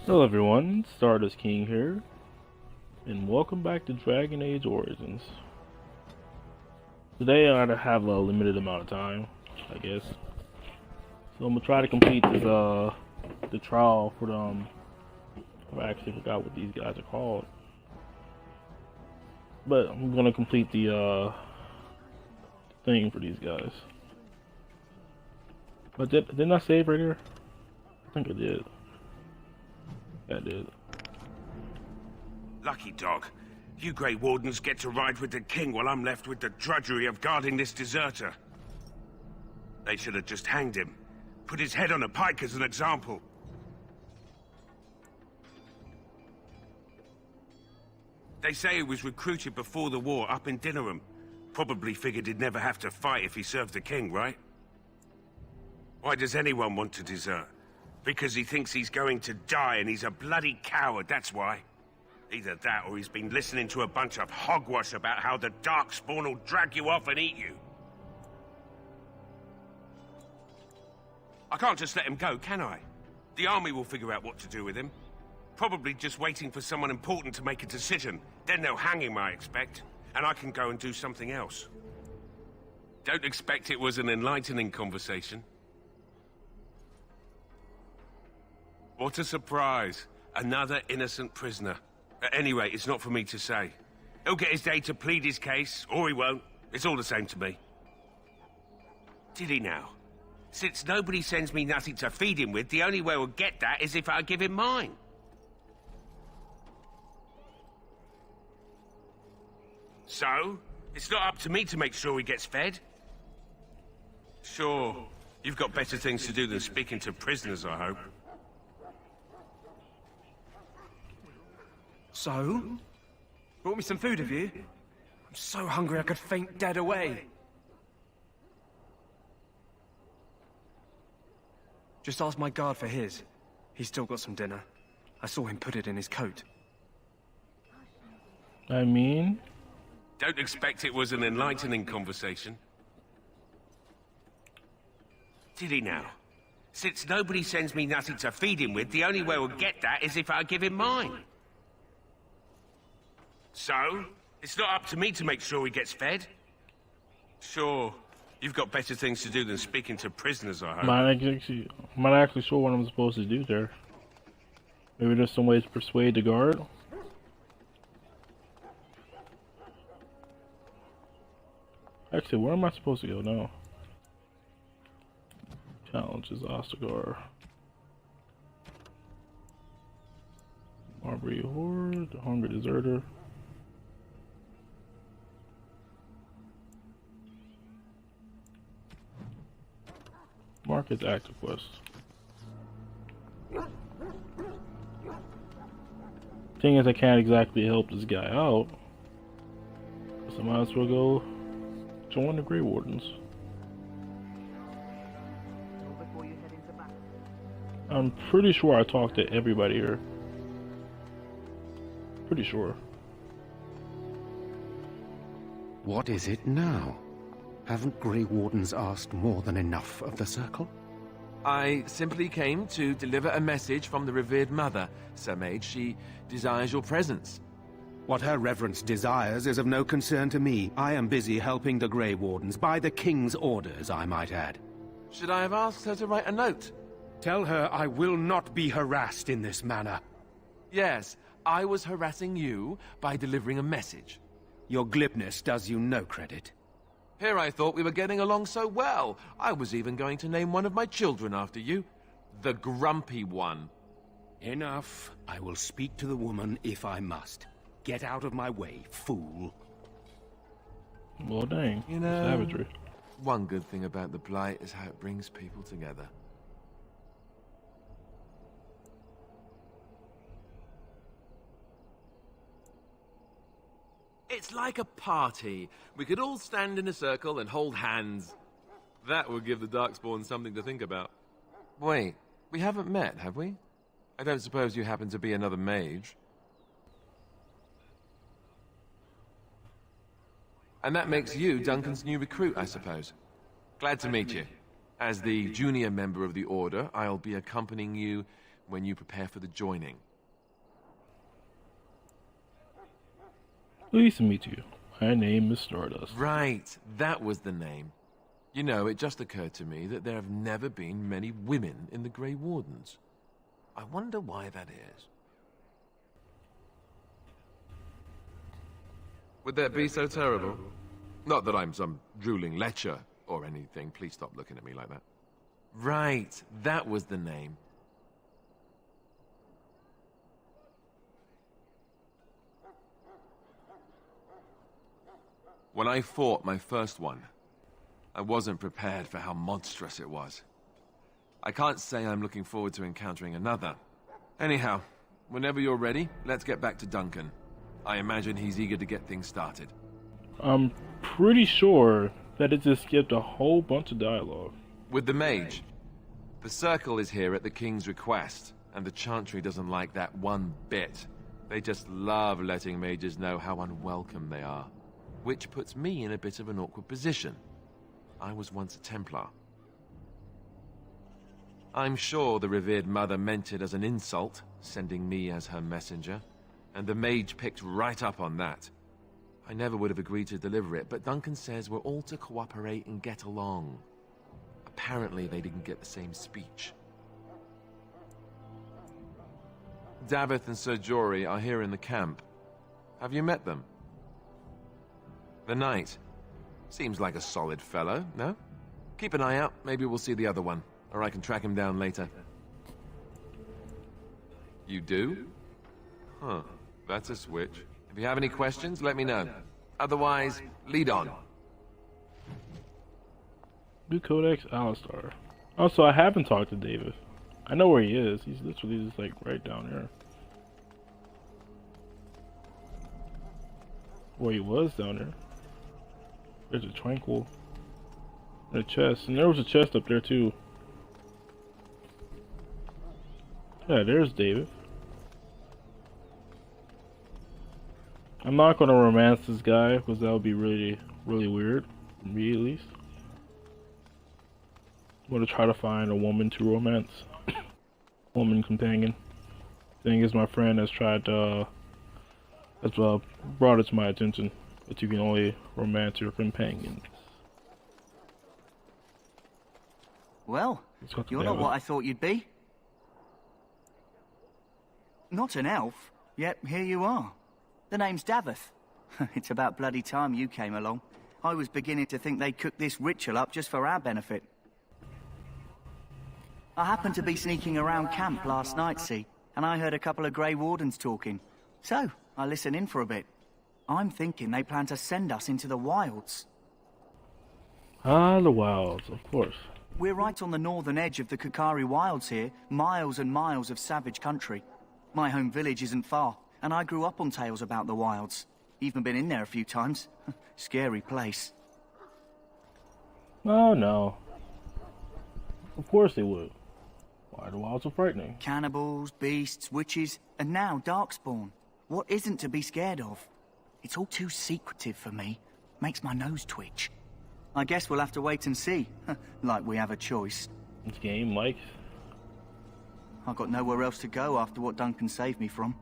Hello everyone, Stardust King here, and welcome back to Dragon Age Origins. Today I have a limited amount of time, I guess. So I'm gonna try to complete this the trial for I actually forgot what these guys are called. But I'm gonna complete the thing for these guys. But didn't I save right here? I think I did. Yeah, I did. Lucky dog. You Grey Wardens get to ride with the king while I'm left with the drudgery of guarding this deserter. They should have just hanged him. Put his head on a pike as an example. They say he was recruited before the war up in Dinnerham. Probably figured he'd never have to fight if he served the king, right? Why does anyone want to desert? Because he thinks he's going to die and he's a bloody coward, that's why. Either that or he's been listening to a bunch of hogwash about how the Darkspawn will drag you off and eat you. I can't just let him go, can I? The army will figure out what to do with him. Probably just waiting for someone important to make a decision. Then they'll hang him, I expect. And I can go and do something else. Don't expect it was an enlightening conversation. What a surprise. Another innocent prisoner. Anyway, it's not for me to say. He'll get his day to plead his case, or he won't. It's all the same to me. Did he now? Since nobody sends me nothing to feed him with, the only way we'll get that is if I give him mine. So? It's not up to me to make sure he gets fed? Sure. You've got better things to do than speaking to prisoners, I hope. So? Brought me some food, have you? I'm so hungry I could faint dead away. Just ask my guard for his. He's still got some dinner. I saw him put it in his coat. I mean... Don't expect it was an enlightening conversation. Did he now? Since nobody sends me nothing to feed him with, the only way we'll get that is if I give him mine. So? It's not up to me to make sure he gets fed? Sure. You've got better things to do than speaking to prisoners, I hope. I'm not actually sure what I'm supposed to do there. Maybe there's some ways to persuade the guard? Actually, where am I supposed to go now? Challenges Ostagar. Marbury Horde, the Hungry Deserter. Market active quest. Thing is, I can't exactly help this guy out, so I might as well go join the Grey Wardens. I'm pretty sure I talked to everybody here. Pretty sure. What is it now? Haven't Grey Wardens asked more than enough of the Circle? I simply came to deliver a message from the revered mother, Sir Mage. She desires your presence. What her reverence desires is of no concern to me. I am busy helping the Grey Wardens, by the King's orders, I might add. Should I have asked her to write a note? Tell her I will not be harassed in this manner. Yes, I was harassing you by delivering a message. Your glibness does you no credit. Here I thought we were getting along so well. I was even going to name one of my children after you. The Grumpy One. Enough. I will speak to the woman if I must. Get out of my way, fool. Well, dang. You know, Savagery. one good thing about the Blight is how it brings people together. It's like a party. We could all stand in a circle and hold hands. That would give the Darkspawn something to think about. Wait, we haven't met, have we? I don't suppose you happen to be another mage. And that makes you Duncan's new recruit, I suppose. Glad to meet you. As the junior member of the Order, I'll be accompanying you when you prepare for the joining. Pleased to meet you. My name is Stardust. Right, that was the name. You know, it just occurred to me that there have never been many women in the Grey Wardens. I wonder why that is. Would that be so terrible? Not that I'm some drooling lecher or anything. Please stop looking at me like that. Right, that was the name. When I fought my first one, I wasn't prepared for how monstrous it was. I can't say I'm looking forward to encountering another. Anyhow, whenever you're ready, let's get back to Duncan. I imagine he's eager to get things started. I'm pretty sure that it just skipped a whole bunch of dialogue. With the mage, the circle is here at the king's request, and the chantry doesn't like that one bit. They just love letting mages know how unwelcome they are, which puts me in a bit of an awkward position. I was once a Templar. I'm sure the revered mother meant it as an insult, sending me as her messenger, and the mage picked right up on that. I never would have agreed to deliver it, but Duncan says we're all to cooperate and get along. Apparently they didn't get the same speech. Davith and Sir Jory are here in the camp. Have you met them? The knight. Seems like a solid fellow, no? Keep an eye out, maybe we'll see the other one, or I can track him down later. You do? Huh, that's a switch. If you have any questions, let me know. Otherwise, lead on. New Codex Alistar. Also, I haven't talked to David. I know where he is. He's literally just like right down here. Where he was down there. There's a tranquil and a chest, and there was a chest up there too. Yeah, there's David. I'm not gonna romance this guy because that would be really, really weird for me at least. I'm gonna try to find a woman to romance, woman companion. Thing is, my friend has tried to, brought it to my attention. But you can only romance your companions. Well, you're not what I thought you'd be. Not an elf, yet here you are. The name's Davith. It's about bloody time you came along. I was beginning to think they'd cooked this ritual up just for our benefit. I happened to be sneaking around camp last night, see, and I heard a couple of Grey Wardens talking. So, I listened in for a bit. I'm thinking they plan to send us into the wilds. Ah, the wilds, of course. We're right on the northern edge of the Korcari Wilds here, miles and miles of savage country. My home village isn't far, and I grew up on tales about the wilds. Even been in there a few times. Scary place. Oh no. Of course they would. Why are the wilds so frightening? Cannibals, beasts, witches, and now Darkspawn. What isn't to be scared of? It's all too secretive for me. Makes my nose twitch. I guess we'll have to wait and see. Like we have a choice. This game, Mike. I've got nowhere else to go after what Duncan saved me from.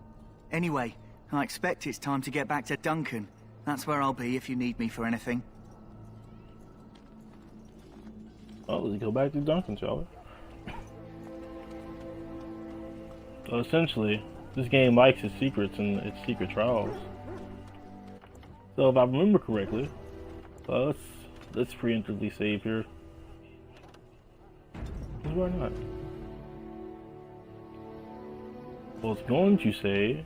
Anyway, I expect it's time to get back to Duncan. That's where I'll be if you need me for anything. Well, let's go back to Duncan, shall we? So essentially, this game likes its secrets and its secret trials. So if I remember correctly, let's preemptively save here. Why not? Well, it's going to say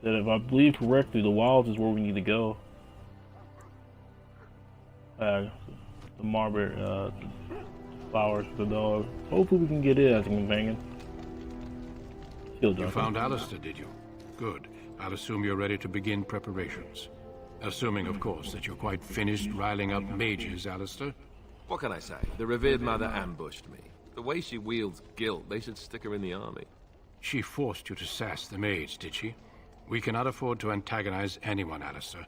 that if I believe correctly, the wilds is where we need to go. The Margaret flowers, the dog. Hopefully we can get it as a companion. You found Alistair, did you? Good. I'll assume you're ready to begin preparations. Assuming, of course, that you're quite finished riling up mages, Alistair. What can I say? The revered mother ambushed me. The way she wields guilt, they should stick her in the army. She forced you to sass the mage, did she? We cannot afford to antagonize anyone, Alistair.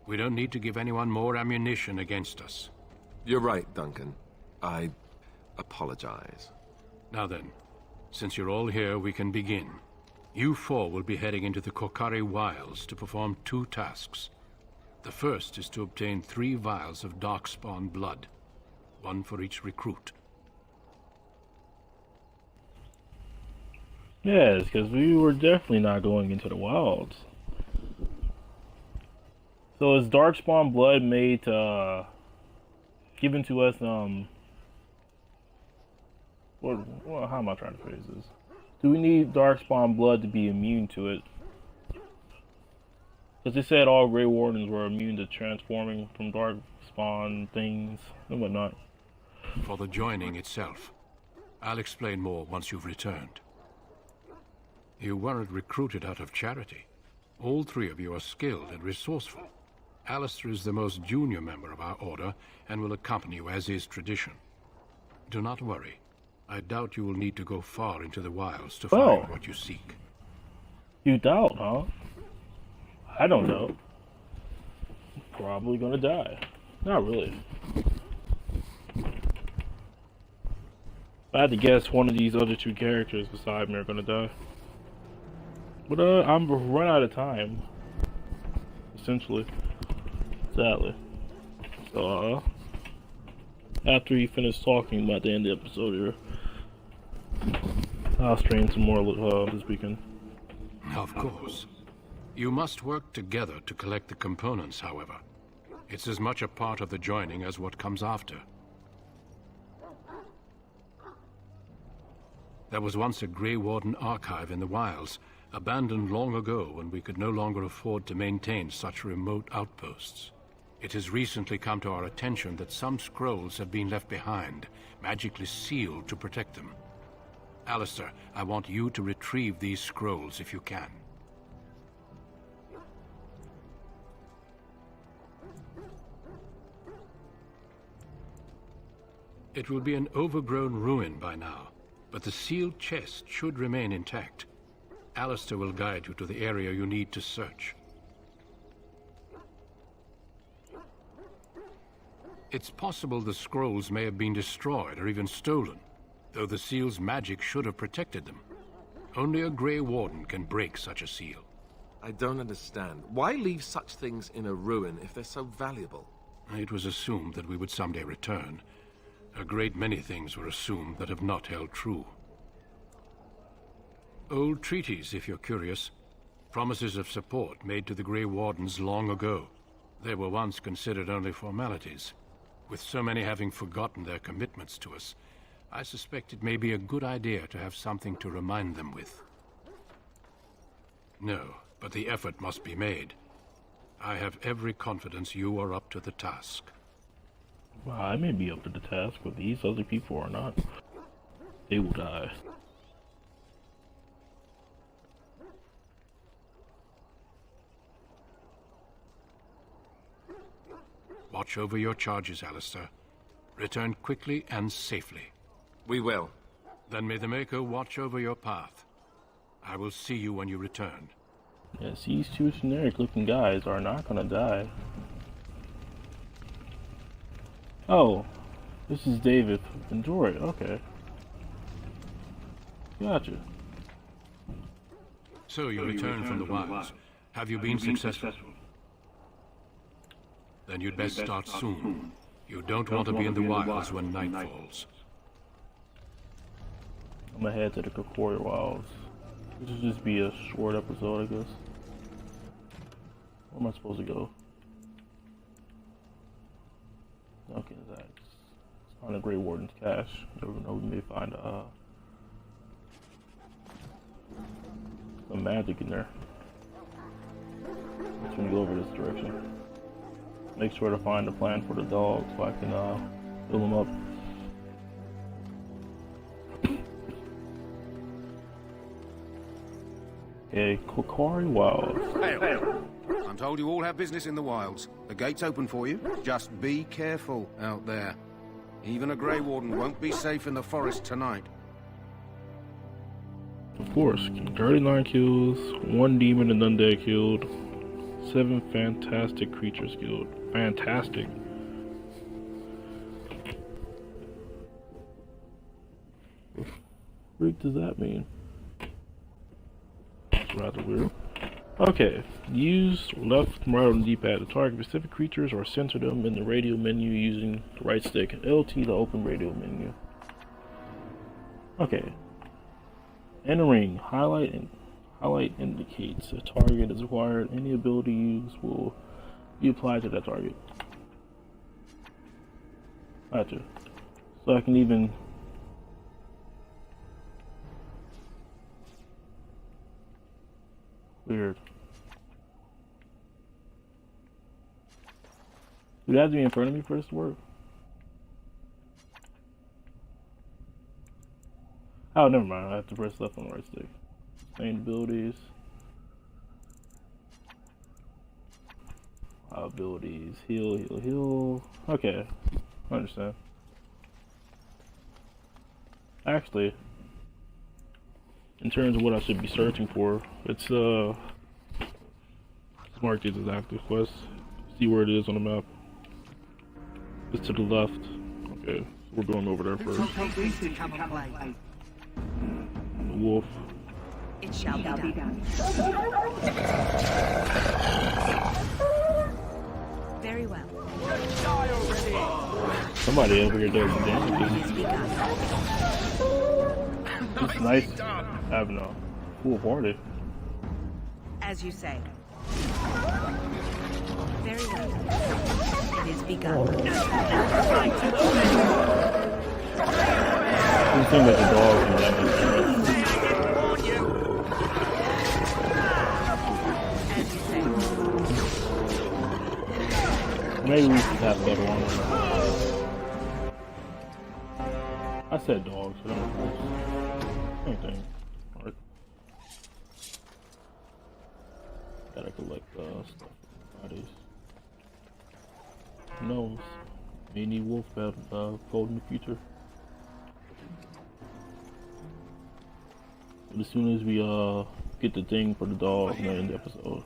We don't need to give anyone more ammunition against us. You're right, Duncan. I apologize. Now then, Since you're all here, we can begin. You four will be heading into the Korcari Wilds to perform 2 tasks. The first is to obtain 3 vials of Darkspawn blood, 1 for each recruit. Yes, because we were definitely not going into the wilds. So is Darkspawn blood made given to us, well, how am I trying to phrase this? Do we need Darkspawn blood to be immune to it? Because they said all Grey Wardens were immune to transforming from Darkspawn things and whatnot. For the joining itself, I'll explain more once you've returned. You weren't recruited out of charity. All 3 of you are skilled and resourceful. Alistair is the most junior member of our order and will accompany you as is tradition. Do not worry. I doubt you will need to go far into the wilds to find what you seek. You doubt, huh? I don't know. Probably gonna die. Not really. If I had to guess, one of these other 2 characters beside me are gonna die. But I'm run out of time. Essentially. Sadly. So after you finish talking about the end of the episode here, I'll stream some more this weekend. Of course. You must work together to collect the components, however. It's as much a part of the joining as what comes after. There was once a Grey Warden archive in the wilds, abandoned long ago when we could no longer afford to maintain such remote outposts. It has recently come to our attention that some scrolls have been left behind, magically sealed to protect them. Alistair, I want you to retrieve these scrolls if you can. It will be an overgrown ruin by now, but the sealed chest should remain intact. Alistair will guide you to the area you need to search. It's possible the scrolls may have been destroyed or even stolen, though the seal's magic should have protected them. Only a Grey Warden can break such a seal. I don't understand. Why leave such things in a ruin if they're so valuable? It was assumed that we would someday return. A great many things were assumed that have not held true. Old treaties, if you're curious. Promises of support made to the Grey Wardens long ago. They were once considered only formalities. With so many having forgotten their commitments to us, I suspect it may be a good idea to have something to remind them with. No, but the effort must be made. I have every confidence you are up to the task. Well, I may be up to the task, but these other people are not. They will die. Watch over your charges, Alistair. Return quickly and safely. We will. Then may the Maker watch over your path. I will see you when you return. Yes, these 2 generic looking guys are not gonna die. Oh, this is David and Jory. Okay. Gotcha. So you returned from the wilds. Have you been successful? Then you'd best start soon. You don't want to be in the wilds when night falls. I'm gonna head to the Korcari Wilds. This will just be a short episode, I guess. Where am I supposed to go? Okay, that's find a Grey Warden's cache. Never know, we may find some magic in there. I'm just gonna go over this direction. Make sure to find a plan for the dog so I can fill them up. Okay, Korcari Wilds. Hail. I'm told you all have business in the wilds. The gate's open for you. Just be careful out there. Even a Grey Warden won't be safe in the forest tonight. Of course, 39 kills, 1 demon and undead killed, 7 fantastic creatures killed. Fantastic. freak does that mean? It's rather weird. Okay, use left and right on the D-pad to target specific creatures or center them in the radio menu using the right stick. LT to open radio menu. Okay. Entering highlight indicates a target is acquired. Any ability used will be applied to that target. Gotcha. So I can even weird. Do it have to be in front of me for this to work? Oh, never mind. I have to press left on the right stick. Main abilities. Abilities. Heal, heal, heal. Okay. I understand. Actually, in terms of what I should be searching for, it's let's mark these as active quests. See where it is on the map. It's to the left. Okay, so we're going over there first. The wolf. It shall be done. Very well. Somebody over here does damage. It's nice having a full party. As you say. Very well. It is begun. It seems like a dog and that makes sense. As you say. Maybe we should have better one. I said dogs, but I don't know. Same thing. Alright. Gotta collect stuff from bodies. Who knows? May need wolf fold in the future. But as soon as we get the thing for the dog, we'll end the episode.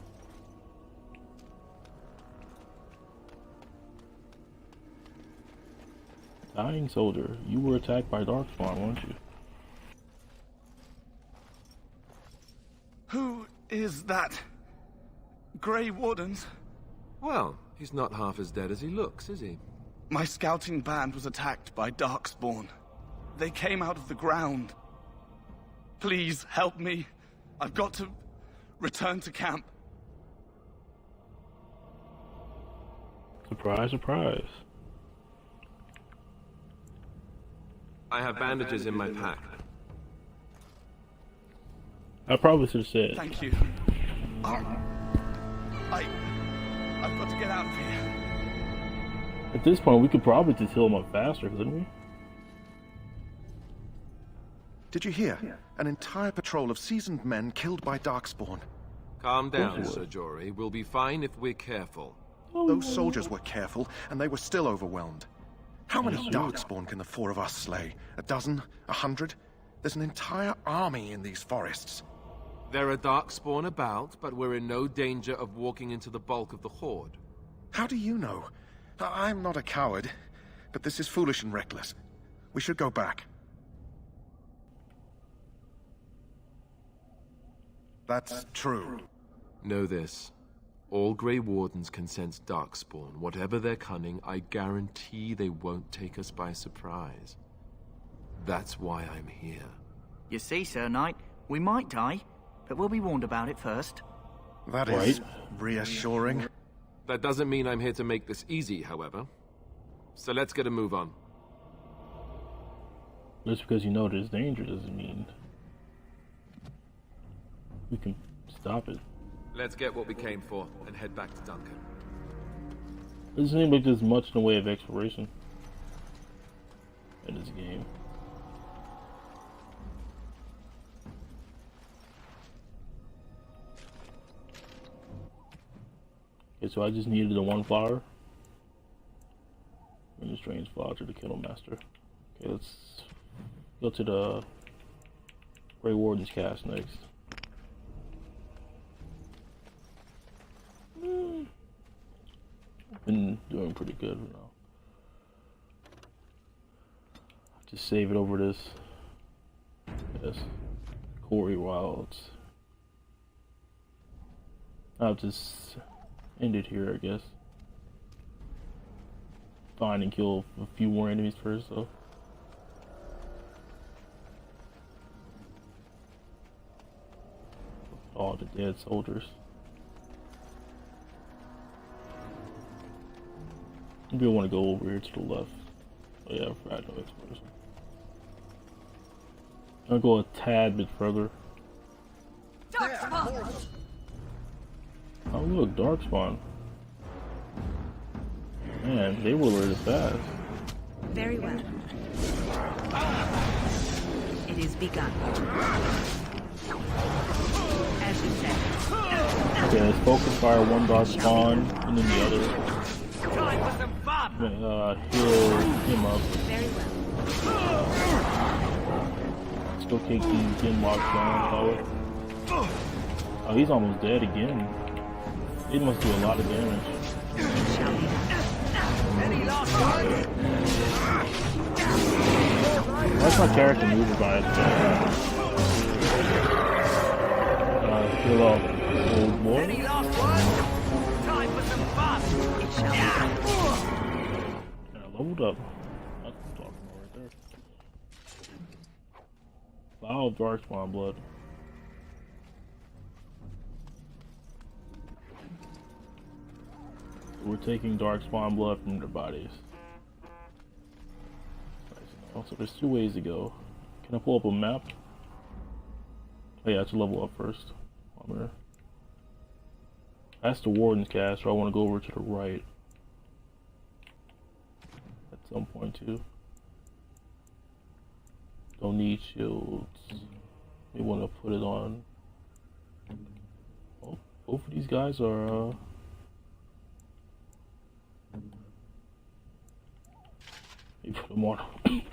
Dying soldier, you were attacked by Darkspawn, weren't you? Who is that? Grey Wardens? Well, he's not half as dead as he looks, is he? My scouting band was attacked by Darkspawn. They came out of the ground. Please help me. I've got to return to camp. Surprise, surprise. I have bandages in my pack. I probably should have said. Thank you. I've got to get out of here. At this point, we could probably just heal him up faster, couldn't we? Did you hear? An entire patrol of seasoned men killed by Darkspawn. Calm down, Sir Jory. We'll be fine if we're careful. Those soldiers were careful, and they were still overwhelmed. How many Darkspawn can the four of us slay? A dozen? 100? There's an entire army in these forests. There are Darkspawn about, but we're in no danger of walking into the bulk of the Horde. How do you know? I'm not a coward, but this is foolish and reckless. We should go back. That's true. Know this. All Grey Wardens can sense Darkspawn. Whatever their cunning, I guarantee they won't take us by surprise. That's why I'm here. You see, Sir Knight, we might die, but we'll be warned about it first. That is reassuring. That doesn't mean I'm here to make this easy, however. So let's get a move on. Just because you know there's danger doesn't mean we can stop it. Let's get what we came for and head back to Duncan. It doesn't seem like there's much in the way of exploration in this game. Okay, so I just needed the one flower. And the strange flower to the Kennel Master. Okay, let's go to the Grey Warden's cast next. Been doing pretty good now. Just save it over this Yes. Korcari Wilds. I'll just end it here, I guess. Find and kill a few more enemies first, though. All the dead soldiers. Maybe I want to go over here to the left. Oh yeah, I forgot no exploration. I'll go a tad bit further. Oh look, Darkspawn. Man, they were really fast. Very well. It is begun. As you said. Okay, let's focus fire one Darkspawn and then the other. Heal him up. Very well. Still kick these Genlocks down. Oh, he's almost dead again. He must do a lot of damage. That's my character moving by itself. Heal up, old boy. Time for some fun. It shall be done. And I leveled up. That's what I'm talking about right there. Vial of Darkspawn blood. We're taking Darkspawn blood from their bodies. So there's two ways to go. Can I pull up a map? Oh yeah, I have to level up first. I'm here. That's the Warden's cast, so I want to go over to the right. At some point too. Don't need shields. We want to put it on. Oh, both of these guys are you put them on a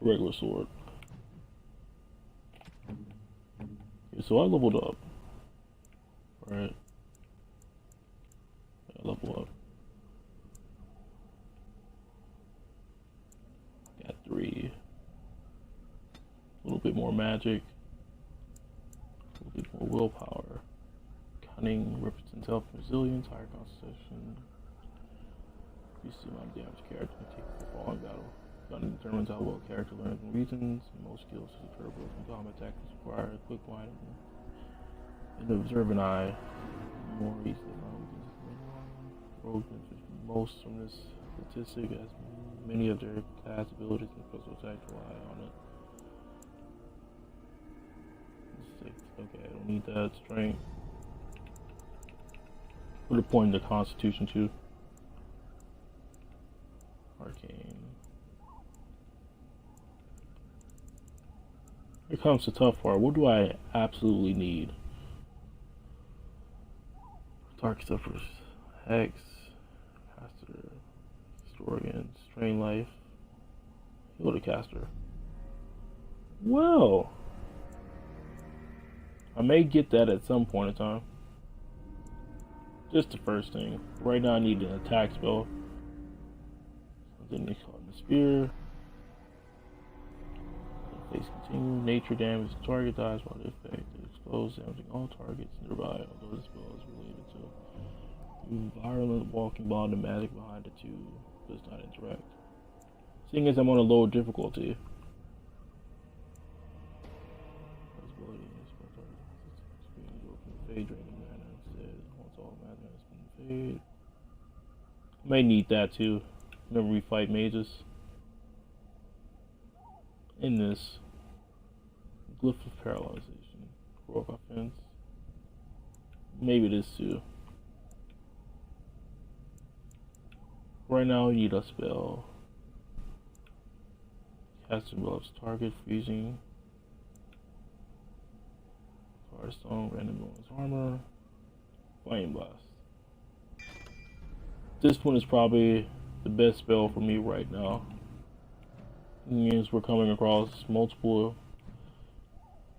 regular sword. Okay, so I leveled up. Alright. I level up. Got 3. A little bit more magic. A little bit more willpower. Cunning represents health and resilience, higher constitution. You see my damage character can take the following battle. Gun determines how well character learns and reasons. Most skills to deter blows from combat tactics require a quick mind and an observant eye. More easily found. Rogue benefits most from this statistic as many of their class abilities and special attacks rely on it. Okay, I don't need that. Strength. Put a point in the Constitution too. Arcane. Here comes the tough part. What do I absolutely need? Dark Stuffers. Hex. Caster. Historian. Strain Life. Heal the Caster. Well, I may get that at some point in time. Just the first thing. Right now I need an attack spell. Then they call it the spear. Face continue. Nature damage. The target dies while the effect explodes, damaging all targets nearby. Although the spell is related to violent walking ball, the magic behind the two does not interact. Seeing as I'm on a low difficulty. Fade draining mana instead. Once all mana has been fade. May need that too. Remember we fight mages. In this glyph of paralyzation, heroic offense. Maybe this too. Right now we need a spell. Casting buffs target freezing. Firestone, random bonus armor, flame blast. This one is probably the best spell for me right now. It means we're coming across multiple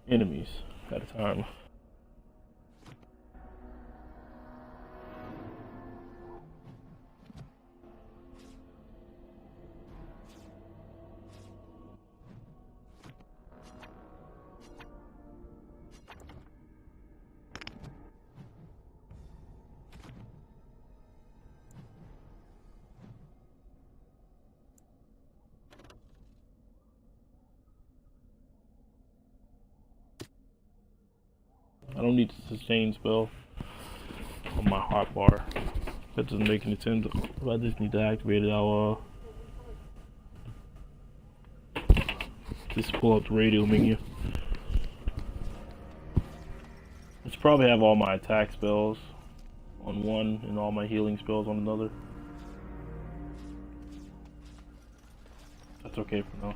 enemies at a time. don't need to sustain spell on my hot bar. That doesn't make any sense. If I just need to activate it, I'll just pull up the radio menu. I should probably have all my attack spells on one and all my healing spells on another. That's okay for now.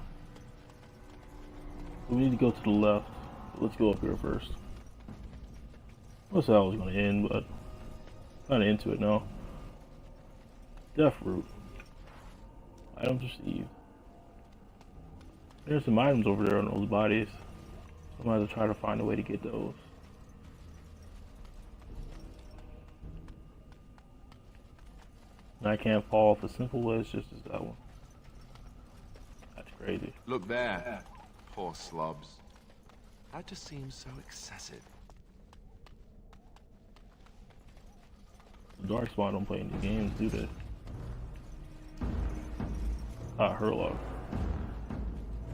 We need to go to the left. Let's go up here first. What's how I was going to end, but kind of into it now. Death root. Items received. There's some items over there on those bodies. So I might have to try to find a way to get those. And I can't fall off a simple ledge just as that one. That's crazy. Look there. Poor slobs. That just seems so excessive. The Darkspawn don't play any games, do they? Ah, Herlock.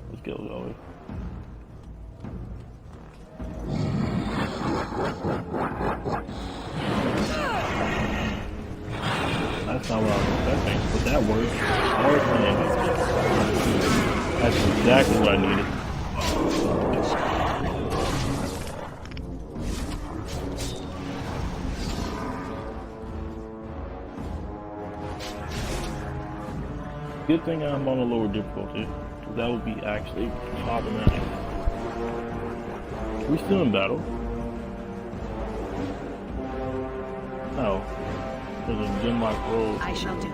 Let's go, shall we? That's not what I was expecting, but that works. That's exactly what I needed. Good thing I'm on a lower difficulty. That would be actually problematic. We still in battle? Oh. There's a gem like road. I shall do it.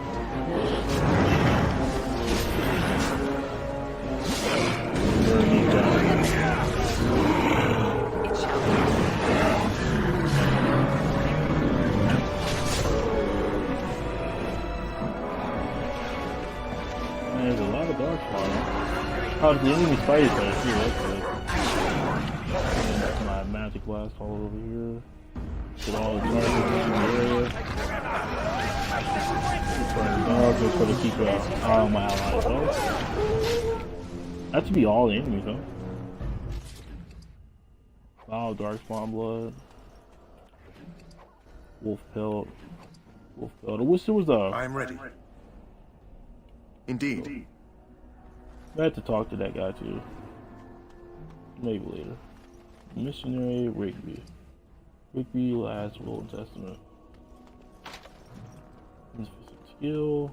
Burn these down. It shall be. Man, there's a lot of dark spawns. Oh, the enemy fight is right here. That's my magic blast all over here. Get all the targets in the area. Dogs are trying to keep all my allies off. That should be all the enemies, though. Wow, darkspawn blood. Wolf pelt. Wolf pelt. I wish there was a. I am ready. Indeed. I had to talk to that guy too. Maybe later. Missionary Rigby. Rigby last will and testament. Insufficient skill.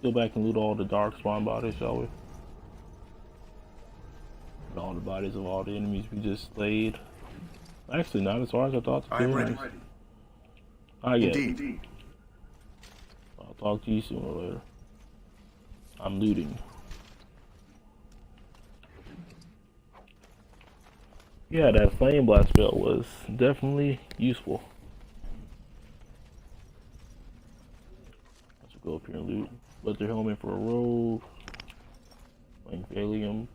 Go back and loot all the darkspawn bodies, shall we? And all the bodies of all the enemies we just slayed. Actually, not as far as I thought. I am ready. I get it. Indeed. I'll talk to you sooner or later. I'm looting. Yeah, that flame blast spell was definitely useful. Let's go up here and loot. Let their helmet for a robe. Flame Valium.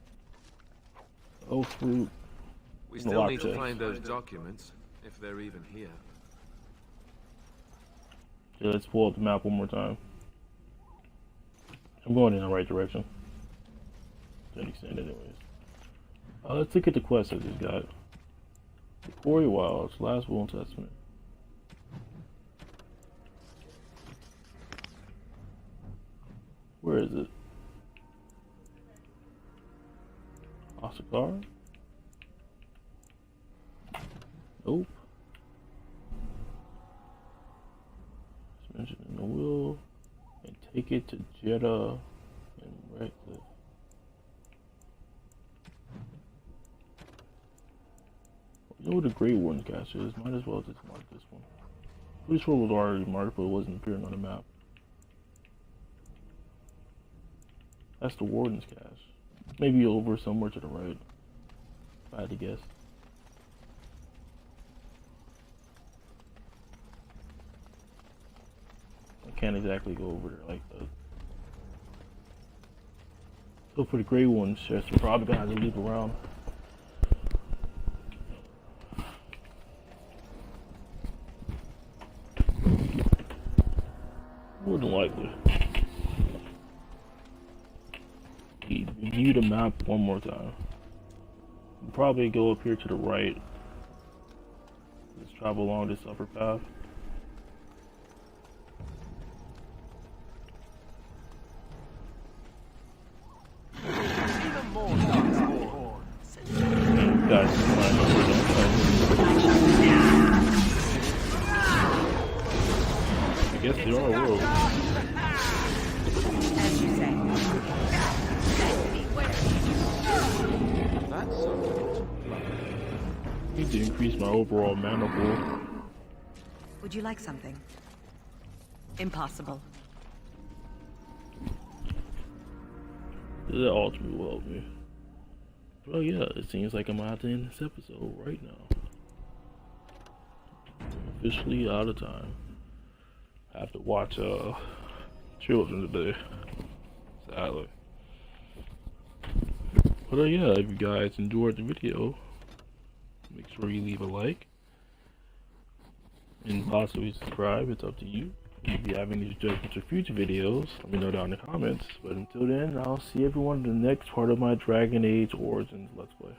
Oak fruit. We still need to find those documents, if they're even here. Yeah, let's pull up the map one more time. I'm going in the right direction. To an extent, anyways. Let's look at the quest I just got. Korcari Wilds, Last Will and Testament. Where is it? Osakar? Nope. It's mentioned in the will. And take it to Jeddah and Redcliffe. You know what the Grey Warden's cache is? Might as well just mark this one. Pretty sure it was already marked, but it wasn't appearing on the map. That's the Warden's cache. Maybe over somewhere to the right. If I had to guess. I can't exactly go over there like that. So for the Grey Warden's chest, we're probably gonna have to loop around. More than likely. View the map one more time. We'll probably go up here to the right travel along this upper path. Even more darkspawn. Guys, I guess they are rogue. As you say. That's something. I need to increase my overall mana pool. Would you like something? Impossible. That ultimately will help me. Well, yeah, it seems like I'm out to end this episode right now. I'm officially out of time. I have to watch children today, sadly. But yeah, if you guys enjoyed the video, make sure you leave a like and possibly subscribe. It's up to you. If you have any suggestions for future videos, let me know down in the comments. But until then, I'll see everyone in the next part of my Dragon Age Origins Let's Play.